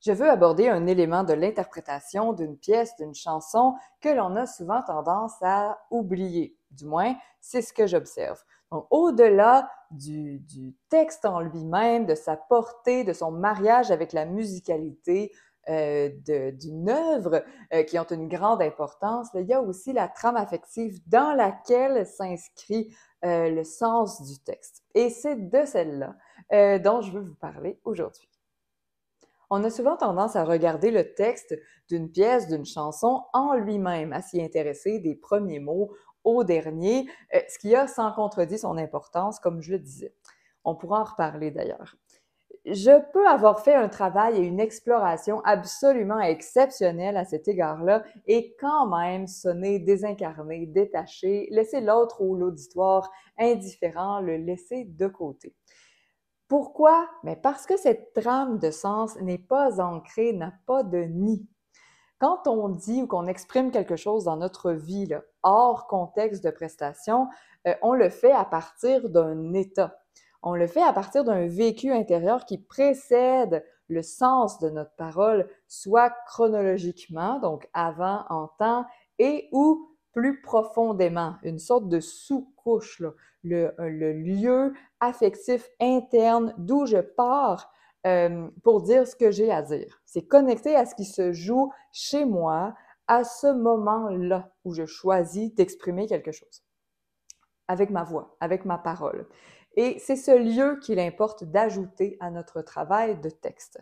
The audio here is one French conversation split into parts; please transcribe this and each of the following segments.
Je veux aborder un élément de l'interprétation d'une pièce, d'une chanson que l'on a souvent tendance à oublier. Du moins, c'est ce que j'observe. Donc, au-delà du texte en lui-même, de sa portée, de son mariage avec la musicalité d'une œuvre qui ont une grande importance, il y a aussi la trame affective dans laquelle s'inscrit le sens du texte. Et c'est de celle-là dont je veux vous parler aujourd'hui. On a souvent tendance à regarder le texte d'une pièce, d'une chanson en lui-même, à s'y intéresser des premiers mots au dernier, ce qui a sans contredit son importance, comme je le disais. On pourra en reparler d'ailleurs. Je peux avoir fait un travail et une exploration absolument exceptionnelle à cet égard-là et quand même sonner désincarné, détaché, laisser l'autre ou l'auditoire indifférent, le laisser de côté. Pourquoi? Mais parce que cette trame de sens n'est pas ancrée, n'a pas de nid. Quand on dit ou qu'on exprime quelque chose dans notre vie, là, hors contexte de prestation, on le fait à partir d'un état. On le fait à partir d'un vécu intérieur qui précède le sens de notre parole, soit chronologiquement, donc avant, en temps, et ou plus profondément, une sorte de sous-couche, là, le lieu affectif interne d'où je pars pour dire ce que j'ai à dire. C'est connecté à ce qui se joue chez moi à ce moment-là où je choisis d'exprimer quelque chose avec ma voix, avec ma parole. Et c'est ce lieu qu'il importe d'ajouter à notre travail de texte.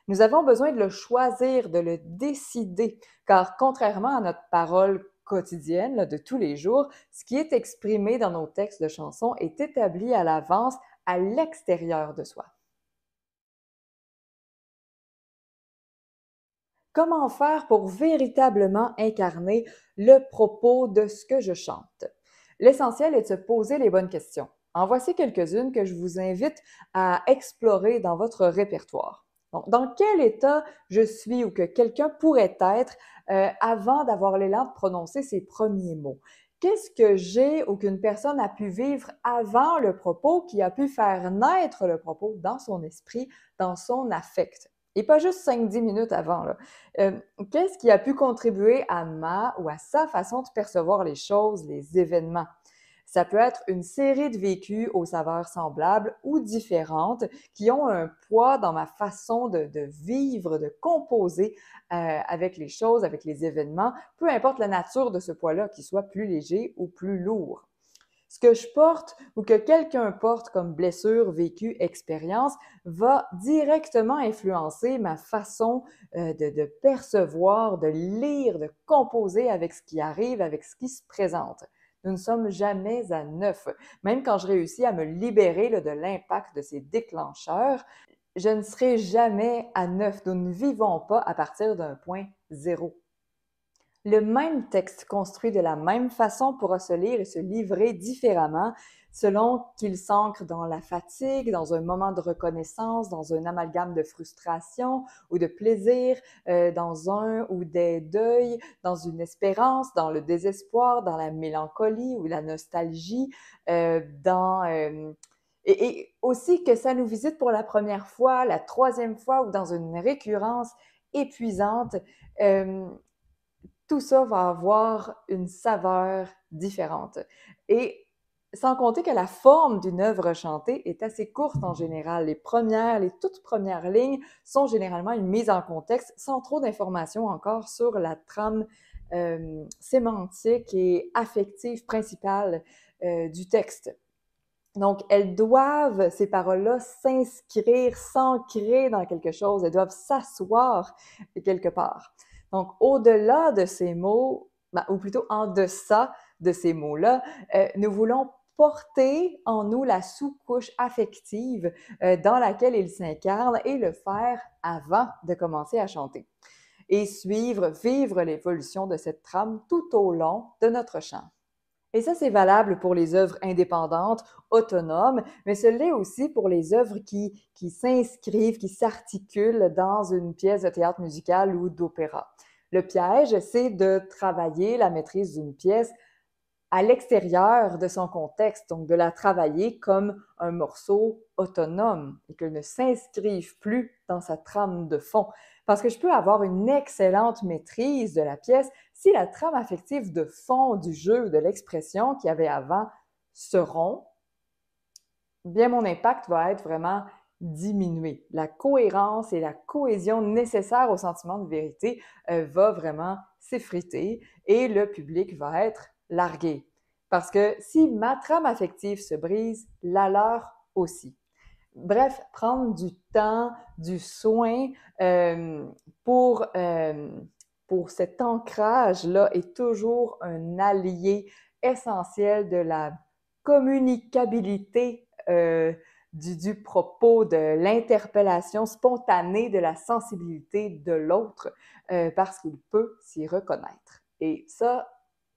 Nous avons besoin de le choisir, de le décider, car contrairement à notre parole quotidienne là, de tous les jours, ce qui est exprimé dans nos textes de chansons est établi à l'avance à l'extérieur de soi. Comment faire pour véritablement incarner le propos de ce que je chante? L'essentiel est de se poser les bonnes questions. En voici quelques-unes que je vous invite à explorer dans votre répertoire. Donc, dans quel état je suis ou que quelqu'un pourrait être avant d'avoir l'élan de prononcer ses premiers mots? Qu'est-ce que j'ai ou qu'une personne a pu vivre avant le propos qui a pu faire naître le propos dans son esprit, dans son affect? Et pas juste 5-10 minutes avant, là. Euh, Qu'est-ce qui a pu contribuer à ma ou à sa façon de percevoir les choses, les événements? Ça peut être une série de vécus aux saveurs semblables ou différentes qui ont un poids dans ma façon de vivre, de composer avec les choses, avec les événements, peu importe la nature de ce poids-là, qu'il soit plus léger ou plus lourd. Ce que je porte ou que quelqu'un porte comme blessure, vécue, expérience va directement influencer ma façon de percevoir, de lire, de composer avec ce qui arrive, avec ce qui se présente. Nous ne sommes jamais à neuf. Même quand je réussis à me libérer là, de l'impact de ces déclencheurs, je ne serai jamais à neuf. Nous ne vivons pas à partir d'un point zéro. Le même texte construit de la même façon pourra se lire et se livrer différemment selon qu'il s'ancre dans la fatigue, dans un moment de reconnaissance, dans un amalgame de frustration ou de plaisir, dans un ou des deuils, dans une espérance, dans le désespoir, dans la mélancolie ou la nostalgie, dans et aussi que ça nous visite pour la première fois, la troisième fois ou dans une récurrence épuisante. Euh, Tout ça va avoir une saveur différente. Et sans compter que la forme d'une œuvre chantée est assez courte en général. Les toutes premières lignes sont généralement une mise en contexte sans trop d'informations encore sur la trame sémantique et affective principale du texte. Donc, elles doivent, ces paroles-là, s'inscrire, s'ancrer dans quelque chose. Elles doivent s'asseoir quelque part. Donc, au-delà de ces mots, ou plutôt en deçà de ces mots-là, nous voulons porter en nous la sous-couche affective dans laquelle ils s'incarnent et le faire avant de commencer à chanter. Et vivre l'évolution de cette trame tout au long de notre chant. Et ça, c'est valable pour les œuvres indépendantes, autonomes, mais ce l'est aussi pour les œuvres qui s'inscrivent, qui s'articulent dans une pièce de théâtre musical ou d'opéra. Le piège, c'est de travailler la maîtrise d'une pièce à l'extérieur de son contexte, donc de la travailler comme un morceau autonome et qu'elle ne s'inscrive plus dans sa trame de fond. Parce que je peux avoir une excellente maîtrise de la pièce si la trame affective de fond du jeu, de l'expression qu'il y avait avant se rompt, bien mon impact va être vraiment diminué. La cohérence et la cohésion nécessaires au sentiment de vérité va vraiment s'effriter et le public va être largué. Parce que si ma trame affective se brise, la leur aussi. Bref, prendre du temps, du soin pour cet ancrage-là est toujours un allié essentiel de la communicabilité du propos, de l'interpellation spontanée, de la sensibilité de l'autre, parce qu'il peut s'y reconnaître. Et ça,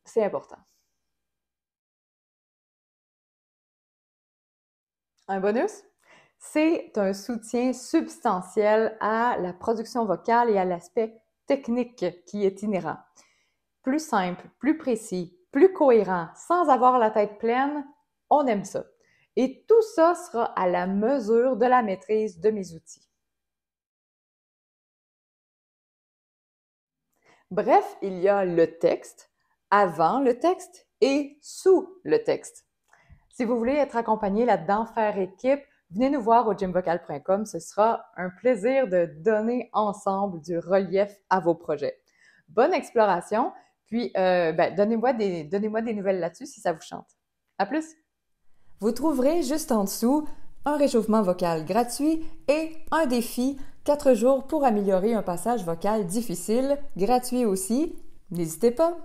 c'est important. Un bonus? C'est un soutien substantiel à la production vocale et à l'aspect technique qui est inhérent. Plus simple, plus précis, plus cohérent, sans avoir la tête pleine, on aime ça. Et tout ça sera à la mesure de la maîtrise de mes outils. Bref, il y a le texte, avant le texte et sous le texte. Si vous voulez être accompagné là-dedans, faire équipe, venez nous voir au gymvocal.com. Ce sera un plaisir de donner ensemble du relief à vos projets. Bonne exploration, puis donnez-moi des nouvelles là-dessus si ça vous chante. À plus! Vous trouverez juste en dessous un réchauffement vocal gratuit et un défi 4 jours pour améliorer un passage vocal difficile, gratuit aussi. N'hésitez pas!